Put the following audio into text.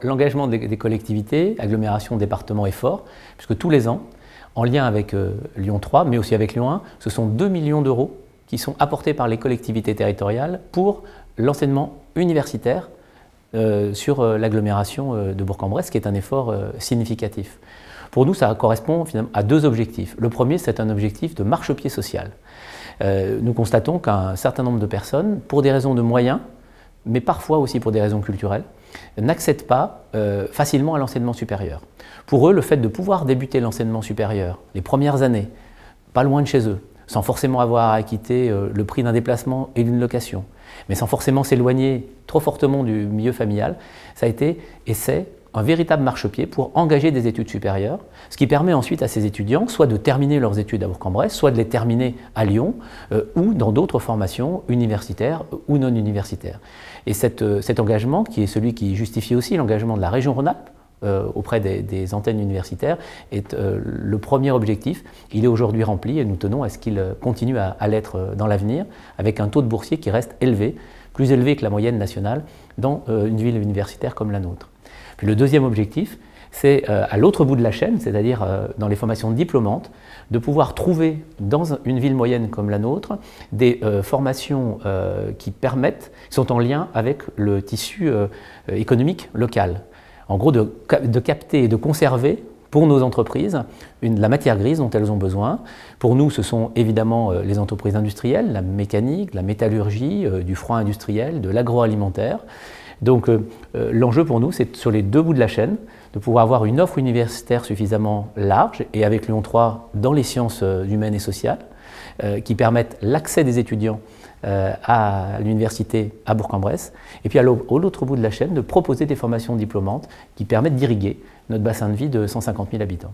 l'engagement des collectivités, agglomérations, départements est fort, puisque tous les ans, en lien avec Lyon 3, mais aussi avec Lyon 1, ce sont 2 millions d'euros qui sont apportés par les collectivités territoriales pour l'enseignement universitaire sur l'agglomération de Bourg-en-Bresse, qui est un effort significatif. Pour nous, ça correspond finalement à deux objectifs. Le premier, c'est un objectif de marchepied social. Nous constatons qu'un certain nombre de personnes, pour des raisons de moyens, mais parfois aussi pour des raisons culturelles, n'accèdent pas facilement à l'enseignement supérieur. Pour eux, le fait de pouvoir débuter l'enseignement supérieur, les premières années, pas loin de chez eux, sans forcément avoir à acquitter le prix d'un déplacement et d'une location, mais sans forcément s'éloigner trop fortement du milieu familial, ça a été et c'est un véritable marchepied pour engager des études supérieures, ce qui permet ensuite à ces étudiants soit de terminer leurs études à Bourg-en-Bresse, soit de les terminer à Lyon ou dans d'autres formations universitaires ou non universitaires. Et cet engagement, qui est celui qui justifie aussi l'engagement de la région Rhône-Alpes auprès des antennes universitaires, est le premier objectif. Il est aujourd'hui rempli et nous tenons à ce qu'il continue à l'être dans l'avenir, avec un taux de boursiers qui reste élevé, plus élevé que la moyenne nationale dans une ville universitaire comme la nôtre. Puis le deuxième objectif, c'est à l'autre bout de la chaîne, c'est-à-dire dans les formations diplômantes, de pouvoir trouver dans une ville moyenne comme la nôtre des formations qui sont en lien avec le tissu économique local. En gros, de capter et de conserver pour nos entreprises la matière grise dont elles ont besoin. Pour nous, ce sont évidemment les entreprises industrielles, la mécanique, la métallurgie, du froid industriel, de l'agroalimentaire. Donc l'enjeu pour nous, c'est sur les deux bouts de la chaîne, de pouvoir avoir une offre universitaire suffisamment large, et avec Lyon 3 dans les sciences humaines et sociales, qui permettent l'accès des étudiants à l'université à Bourg-en-Bresse, et puis à l'autre bout de la chaîne, de proposer des formations diplômantes qui permettent d'irriguer notre bassin de vie de 150 000 habitants.